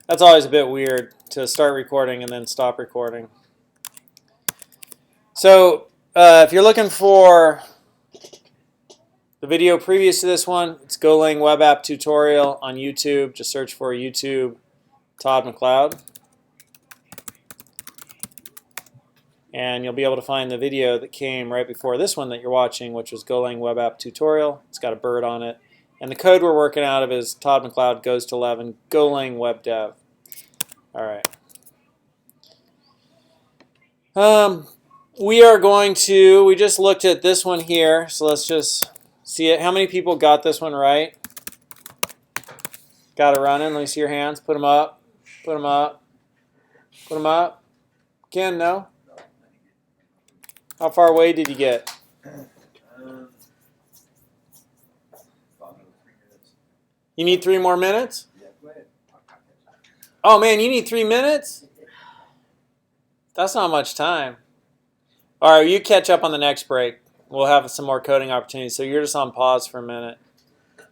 That's always a bit weird to start recording and then stop recording. So if you're looking for the video previous to this one, it's Golang web app tutorial on YouTube. Just search for YouTube Todd McLeod. And you'll be able to find the video that came right before this one that you're watching, which was Golang web app tutorial. It's got a bird on it. And the code we're working out of is Todd McLeod goes to 11 Golang web dev. All right. We just looked at this one here, so let's just see it. How many people got this one right? Got it running? Let me see your hands. Put them up. Put them up. Put them up. Ken, no? How far away did you get? You need 3 more minutes? Oh man, you need 3 minutes? That's not much time. All right, you catch up on the next break. We'll have some more coding opportunities. So you're just on pause for a minute.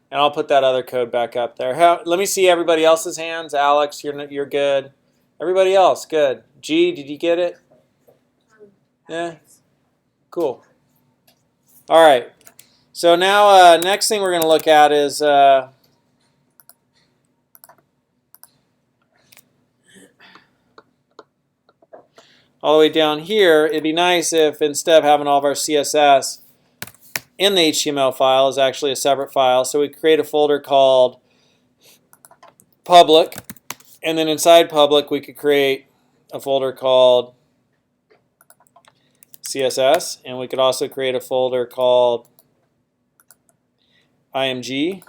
And I'll put that other code back up there. Let me see everybody else's hands. Alex, you're good. Everybody else, good. G, did you get it? Yeah? Cool. All right. So now next thing we're going to look at is all the way down here. It'd be nice if instead of having all of our CSS in the HTML file is actually a separate file. So we create a folder called public, and then inside public we could create a folder called CSS, and we could also create a folder called IMG.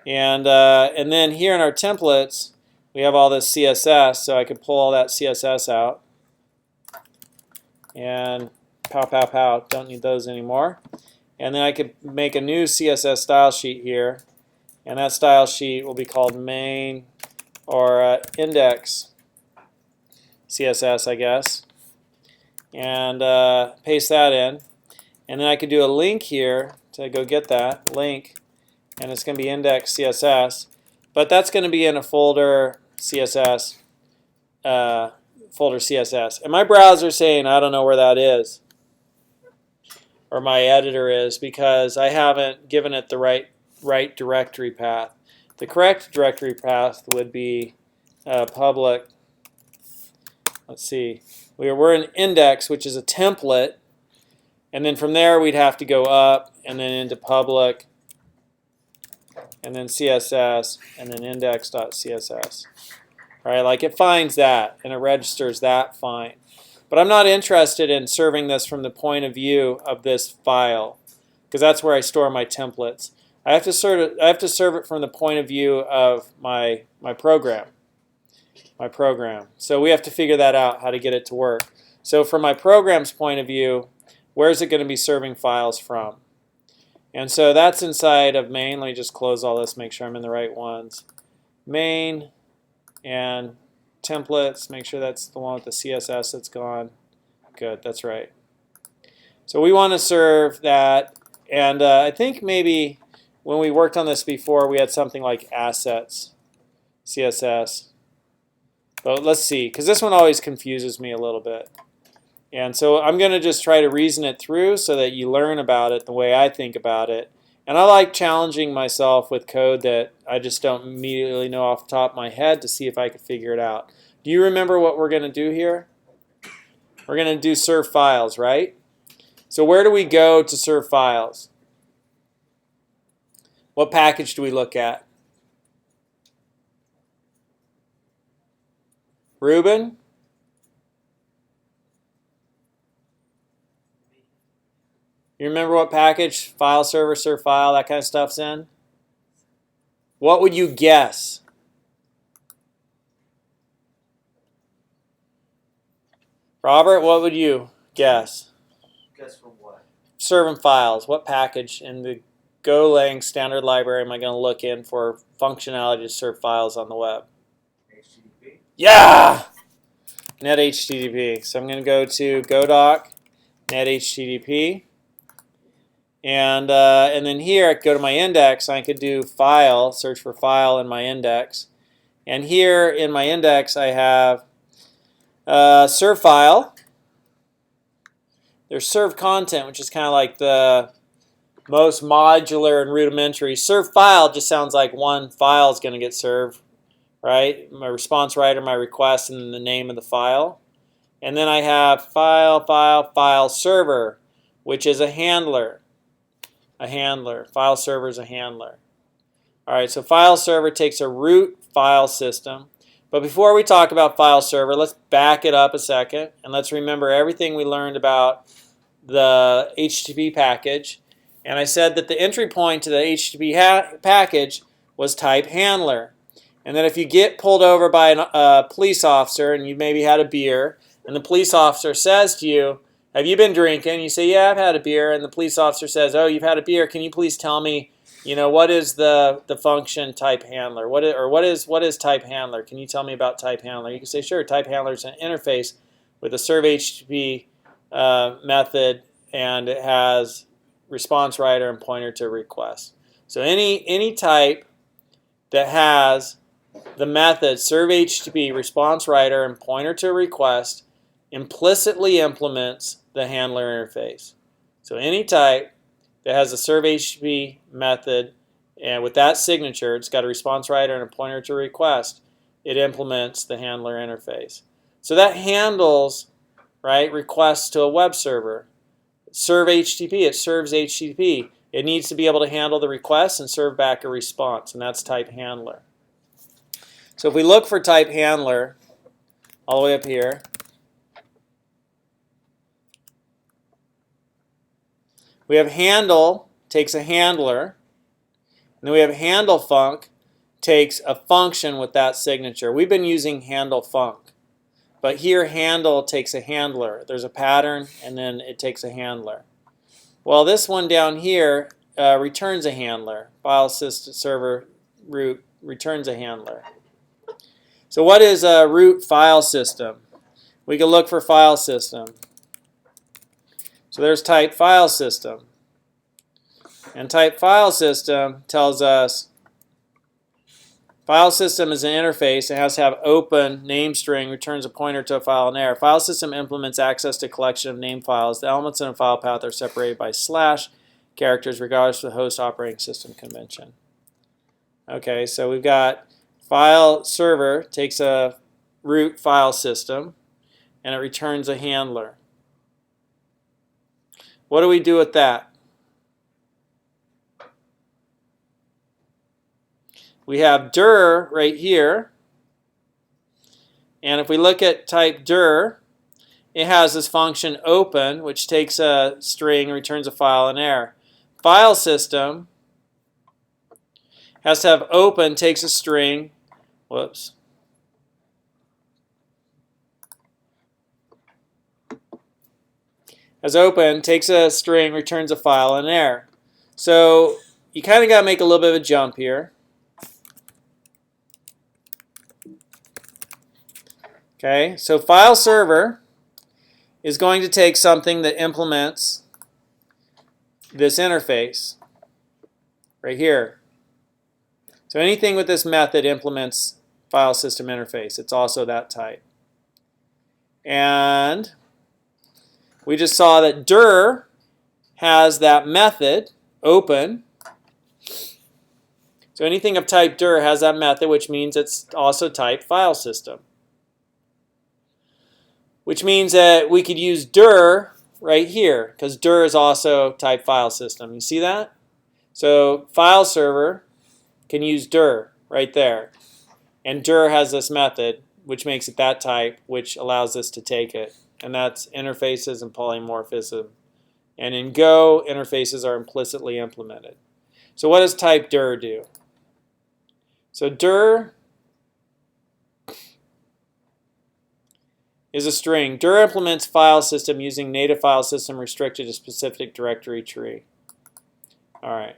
And then here in our templates we have all this CSS, so I could pull all that CSS out. And pow, pow, pow, don't need those anymore. And then I could make a new CSS style sheet here. And that style sheet will be called main or index CSS, I guess. And paste that in. And then I could do a link here to go get that link. And it's going to be index CSS. But that's going to be in a folder CSS, folder CSS. And my browser's saying I don't know where that is, or my editor is, because I haven't given it the right directory path. The correct directory path would be public. Let's see. We're in index, which is a template, and then from there we'd have to go up and then into public, and then CSS, and then index.css. All right, like it finds that, and it registers that fine. But I'm not interested in serving this from the point of view of this file, because that's where I store my templates. I have to serve it from the point of view of my program. So we have to figure that out, how to get it to work. So from my program's point of view, where's it going to be serving files from? And so that's inside of main. Let me just close all this, make sure I'm in the right ones. Main and templates, make sure that's the one with the CSS that's gone. Good, that's right. So we want to serve that. And I think maybe when we worked on this before, we had something like assets, CSS. But let's see, because this one always confuses me a little bit. And so I'm going to just try to reason it through so that you learn about it the way I think about it. And I like challenging myself with code that I just don't immediately know off the top of my head to see if I can figure it out. Do you remember what we're going to do here? We're going to do serve files, right? So where do we go to serve files? What package do we look at? Ruben? You remember what package? FileServer, serve file, that kind of stuff's in? What would you guess? Robert, what would you guess? Guess for what? Serving files. What package in the Golang standard library am I going to look in for functionality to serve files on the web? HTTP? Yeah! Net HTTP. So I'm going to go to godoc, net HTTP. And then here I could go to my index. I could do file, search for file in my index. And here in my index, I have serve file. There's serve content, which is kind of like the most modular and rudimentary. Serve file just sounds like one file is going to get served, right? My response writer, my request, and then the name of the file. And then I have file server, which is a handler. A handler. File server is a handler. All right, so file server takes a root file system. But before we talk about file server, let's back it up a second and let's remember everything we learned about the HTTP package. And I said that the entry point to the HTTP package was type handler. And that if you get pulled over by a police officer and you maybe had a beer, and the police officer says to you, have you been drinking? You say, yeah, I've had a beer. And the police officer says, oh, you've had a beer. Can you please tell me, what is the function type handler? What is type handler? Can you tell me about type handler? You can say, sure, type handler is an interface with a serve HTTP method, and it has response writer and pointer to request. So any type that has the method serve HTTP, response writer, and pointer to request implicitly implements the handler interface. So any type that has a serve HTTP method, and with that signature, it's got a response writer and a pointer to request, it implements the handler interface. So that handles, right, requests to a web server. Serve HTTP, it serves HTTP. It needs to be able to handle the request and serve back a response, and that's type handler. So if we look for type handler all the way up here, we have handle takes a handler, and then we have handle func takes a function with that signature. We've been using handle func, but here handle takes a handler. There's a pattern, and then it takes a handler. Well, this one down here returns a handler. File system server root returns a handler. So what is a root file system? We can look for file system. So there's type file system. And type file system tells us file system is an interface. It has to have open name string, returns a pointer to a file and error. File system implements access to a collection of name files. The elements in a file path are separated by / characters regardless of the host operating system convention. Okay, so we've got file server takes a root file system and it returns a handler. What do we do with that? We have dir right here, and if we look at type dir, it has this function open, which takes a string, returns a file and error. File system has to have open, takes a string, has open, takes a string, returns a file and error. So you kind of got to make a little bit of a jump here. Okay, so file server is going to take something that implements this interface right here. So anything with this method implements file system interface. It's also that type. And we just saw that dir has that method open. So anything of type dir has that method, which means it's also type file system. Which means that we could use dir right here, because dir is also type file system. You see that? So file server can use dir right there. And dir has this method, which makes it that type, which allows us to take it. And that's interfaces and polymorphism. And in Go, interfaces are implicitly implemented. So what does type dir do? So dir is a string. Dir implements file system using native file system restricted to specific directory tree. All right.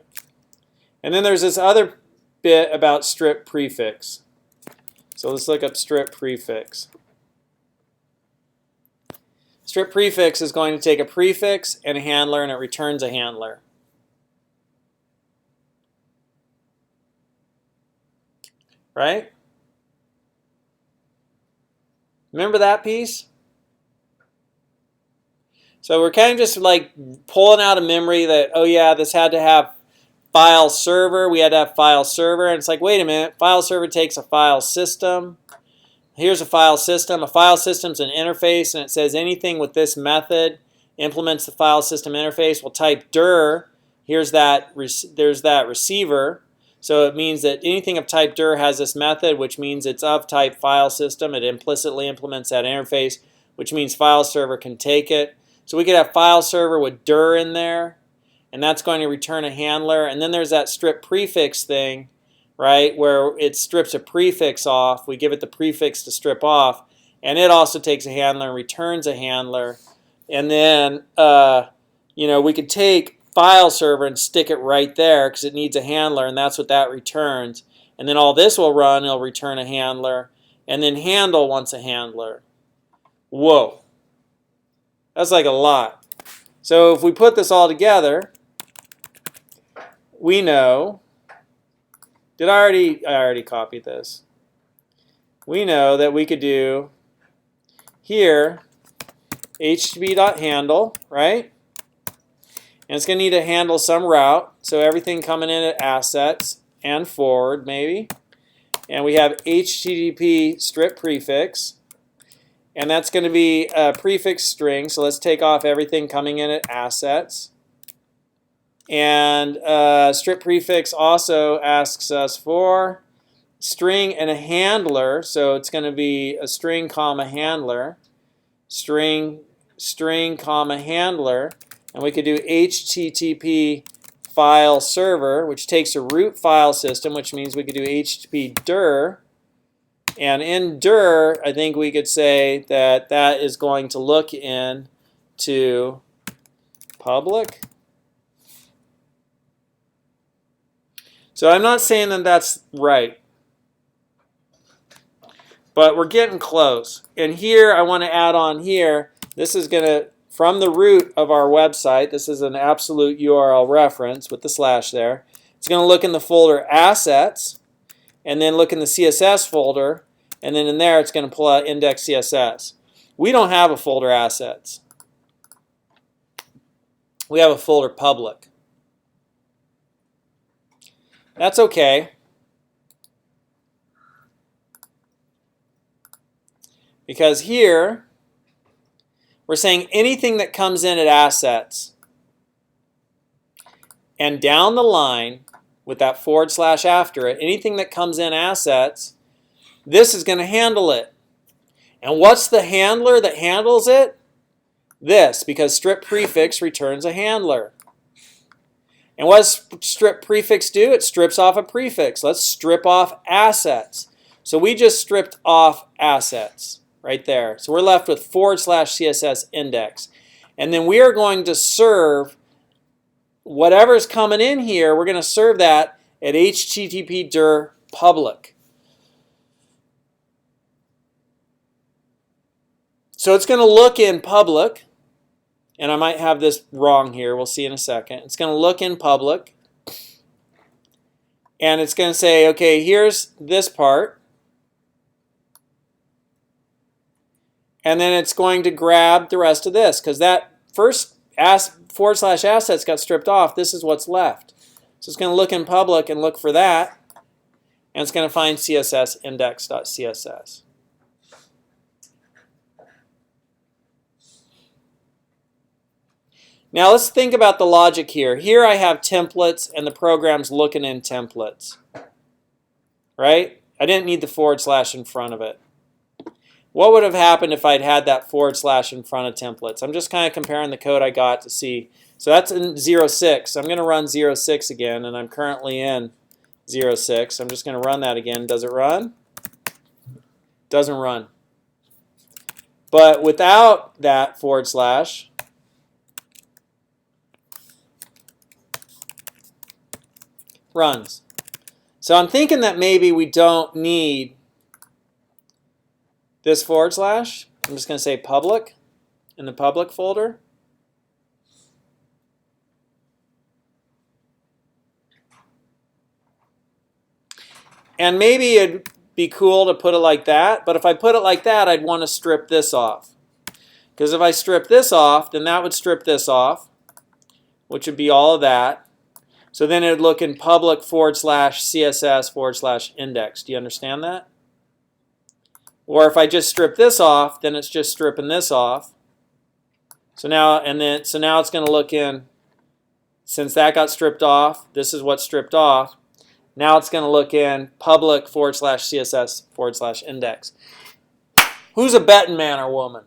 And then there's this other bit about strip prefix. So let's look up strip prefix. Strip prefix is going to take a prefix and a handler, and it returns a handler. Right? Remember that piece? So we're kind of just like pulling out of memory that, oh yeah, this had to have file server. We had to have file server. And it's like, wait a minute, file server takes a file system. Here's a file system. A file system's an interface, and it says anything with this method implements the file system interface. We'll type dir. There's that receiver. So it means that anything of type dir has this method, which means it's of type file system. It implicitly implements that interface, which means file server can take it. So we could have file server with dir in there, and that's going to return a handler. And then there's that strip prefix thing, right, where it strips a prefix off. We give it the prefix to strip off, and it also takes a handler and returns a handler. And then, we could take file server and stick it right there because it needs a handler, and that's what that returns. And then all this will run, it'll return a handler, and then handle wants a handler. Whoa. That's like a lot. So if we put this all together, we know, I already copied this. We know that we could do here http.handle, right? And it's going to need to handle some route. So everything coming in at assets and forward maybe. And we have http.StripPrefix. And that's going to be a prefix string. So let's take off everything coming in at assets. And strip prefix also asks us for string and a handler. So it's going to be a string comma handler. String comma handler. And we could do http file server, which takes a root file system, which means we could do http dir. And in dir, I think we could say that that is going to look into public. So I'm not saying that that's right, but we're getting close. And here I want to add on here, this is going to, from the root of our website, this is an absolute URL reference with the slash there. It's going to look in the folder assets, and then look in the CSS folder, and then in there it's going to pull out index CSS. We don't have a folder assets. We have a folder public. That's okay. Because here we're saying anything that comes in at assets and down the line with that / after it, anything that comes in assets, this is going to handle it. And what's the handler that handles it? This, because strip prefix returns a handler. And what does strip prefix do? It strips off a prefix. Let's strip off assets. So we just stripped off assets right there. So we're left with / CSS index. And then we are going to serve whatever's coming in here, we're going to serve that at http dir public. So it's going to look in public, and I might have this wrong here. We'll see in a second. It's going to look in public, and it's going to say, okay, here's this part. And then it's going to grab the rest of this, because that first / assets got stripped off. This is what's left. So it's going to look in public and look for that, and it's going to find CSS index.css. Now let's think about the logic here. Here I have templates, and the program's looking in templates. Right? I didn't need the / in front of it. What would have happened if I'd had that / in front of templates? I'm just kind of comparing the code I got to see. So that's in 06. I'm going to run 06 again, and I'm currently in 06. I'm just going to run that again. Does it run? Doesn't run. But without that / runs. So I'm thinking that maybe we don't need this / I'm just going to say public in the public folder. And maybe it'd be cool to put it like that, but if I put it like that, I'd want to strip this off. Because if I strip this off, then that would strip this off, which would be all of that. So then it would look in public /CSS /index. Do you understand that? Or if I just strip this off, then it's just stripping this off. So now it's going to look in, since that got stripped off, this is what's stripped off. Now it's going to look in public /CSS /index. Who's a betting man or woman?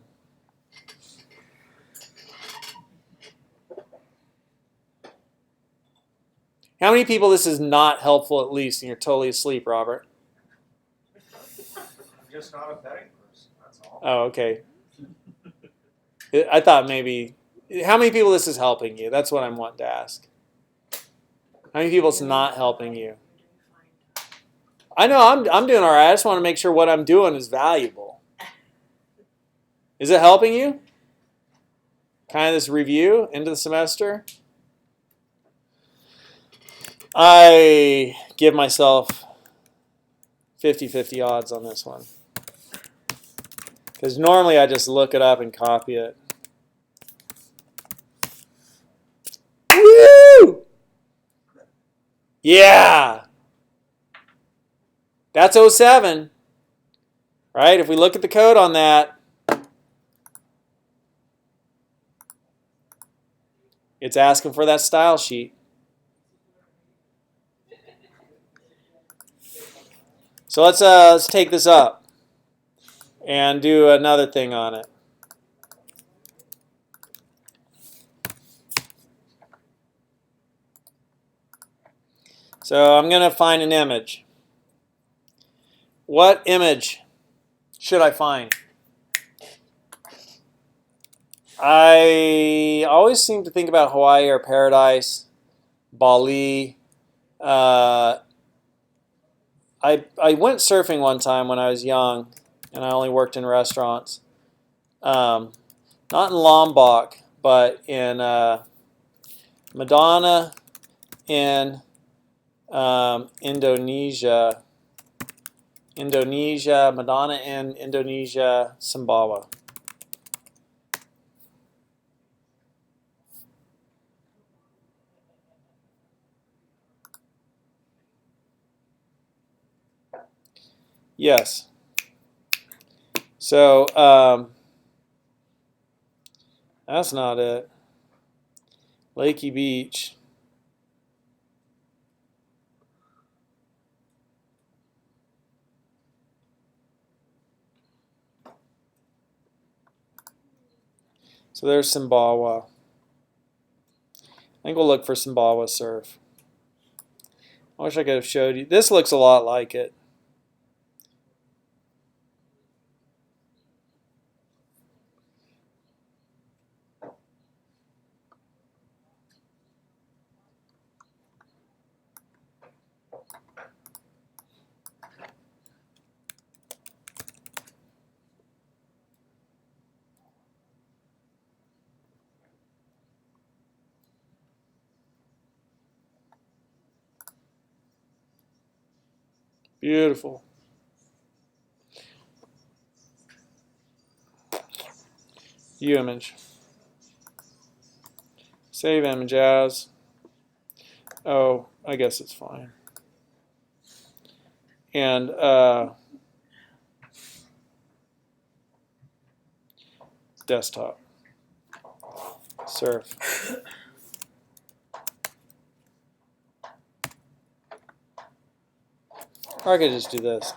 How many people this is not helpful at least and you're totally asleep, Robert? I'm just not a betting person, that's all. Oh, okay. I thought maybe, how many people this is helping you? That's what I'm wanting to ask. How many people it's not helping you? I know I'm doing all right. I just want to make sure what I'm doing is valuable. Is it helping you? Kind of this review into the semester? I give myself 50-50 odds on this one. Because normally I just look it up and copy it. Woo! Yeah! That's 07. Right? If we look at the code on that, it's asking for that style sheet. So let's take this up and do another thing on it. So I'm going to find an image. What image should I find? I always seem to think about Hawaii or Paradise, Bali. I went surfing one time when I was young, and I only worked in restaurants. Not in Lombok, but in Madonna in Indonesia. Madonna in Indonesia, Sumbawa. Yes. So that's not it. Lakey Beach. So there's Sumbawa. I think we'll look for Sumbawa surf. I wish I could have showed you. This looks a lot like it. Beautiful. View image. Save image as. Oh, I guess it's fine. And desktop. Surf. Or I could just do this.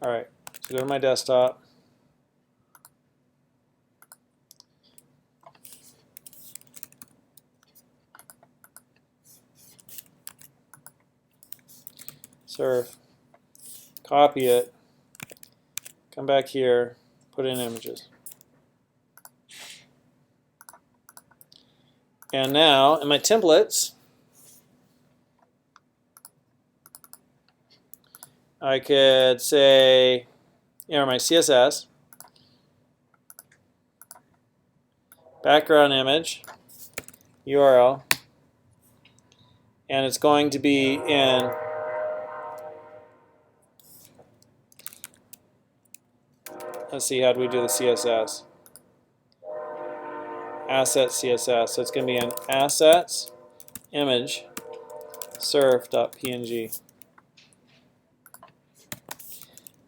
All right, so go to my desktop. Surf. Copy it. Come back here. Put in images. And now in my templates, I could say, my CSS, background image, URL, and it's going to be in let's see, how do we do the CSS? Assets CSS. So it's going to be in assets image surf.png.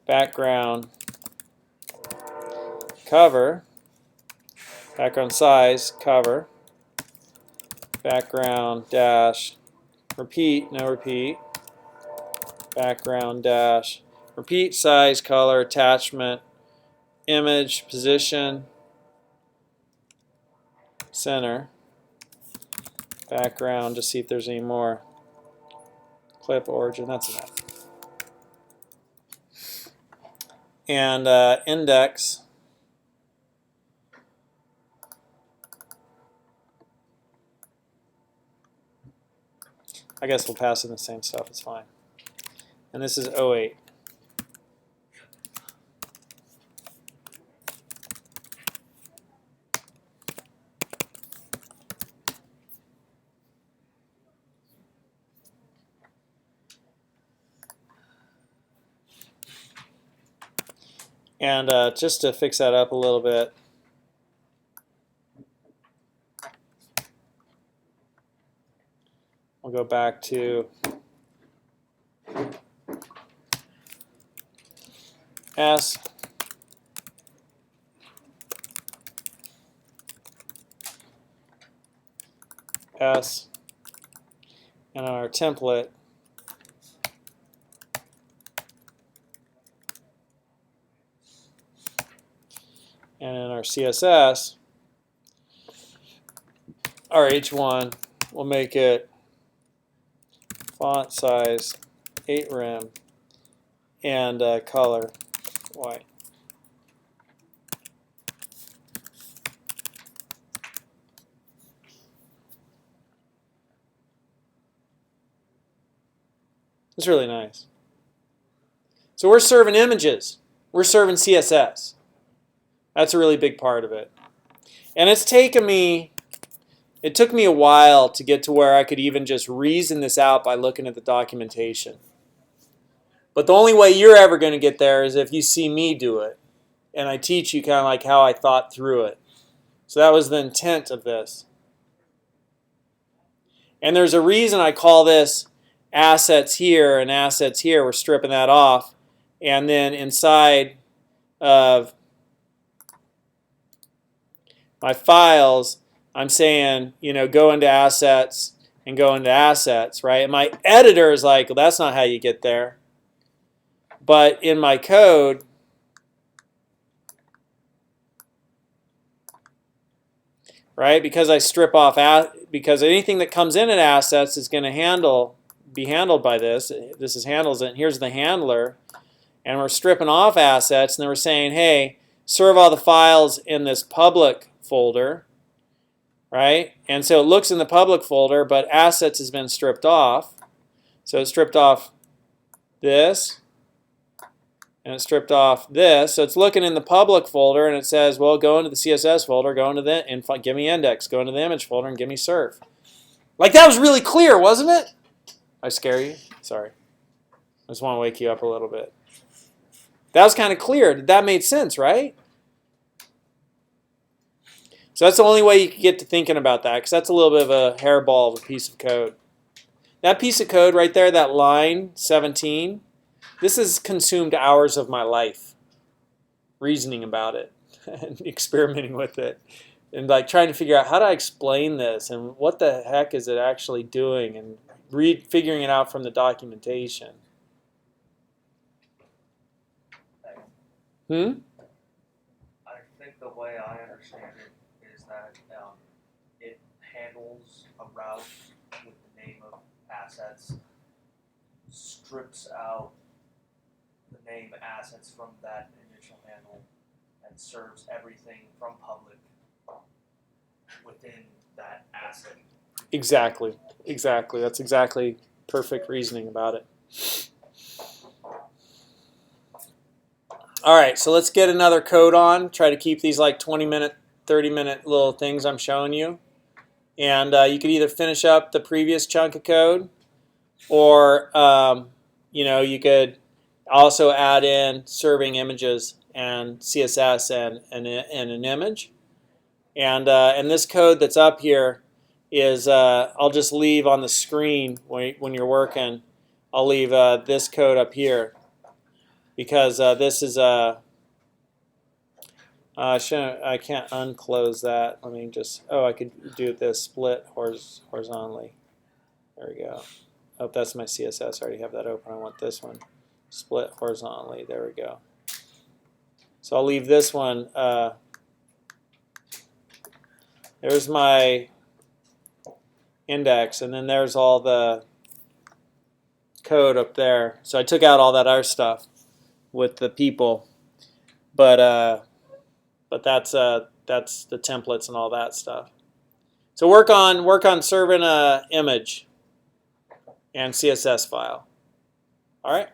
Background cover, background size cover, background dash repeat, no repeat, background dash repeat size color attachment image position center, background, just see if there's any more, clip origin, that's enough, and index I guess we'll pass in the same stuff, it's fine. And this is 08. And just to fix that up a little bit, we'll go back to S and on our template and in our CSS, our H1 will make it font size 8 rem and color white. It's really nice. So we're serving images. We're serving CSS. That's a really big part of it. And it took me a while to get to where I could even just reason this out by looking at the documentation. But the only way you're ever going to get there is if you see me do it. And I teach you kind of like how I thought through it. So that was the intent of this. And there's a reason I call this assets here and assets here. We're stripping that off. And then inside of my files, I'm saying, you know, go into assets and go into assets, right? And my editor is like, well, that's not how you get there. But in my code, right, because I strip off, because anything that comes in at assets is going to be handled by this. This is handles it. And here's the handler. And we're stripping off assets, and then we're saying, hey, serve all the files in this public folder, right? And so it looks in the public folder, but assets has been stripped off. So it stripped off this, and it stripped off this. So it's looking in the public folder, and it says, well, go into the CSS folder, go into the, and give me index, go into the image folder, and give me surf. Like, that was really clear, wasn't it? I scare you? Sorry. I just want to wake you up a little bit. That was kind of clear. That made sense, right? So that's the only way you can get to thinking about that, because that's a little bit of a hairball of a piece of code. That piece of code right there, that line 17, this has consumed hours of my life reasoning about it and experimenting with it and like trying to figure out how do I explain this and what the heck is it actually doing and figuring it out from the documentation. I think the way I understand it is that it handles a route with the name of assets, strips out the name assets from that initial handle, and serves everything from public within that asset. Exactly. Exactly. That's exactly perfect reasoning about it. All right, so let's get another code on. Try to keep these like 20-minute 30-minute little things I'm showing you. And you could either finish up the previous chunk of code, or you could also add in serving images and CSS and an image. And this code that's up here is I'll just leave on the screen when you're working. I'll leave this code up here because this is I can't unclose that. Let me just, I could do this split horizontally. There we go. Oh, that's my CSS. I already have that open. I want this one split horizontally. There we go. So I'll leave this one. There's my index, and then there's all the code up there. So I took out all that other stuff with the people, but that's the templates and all that stuff. So work on serving a image and CSS file. All right.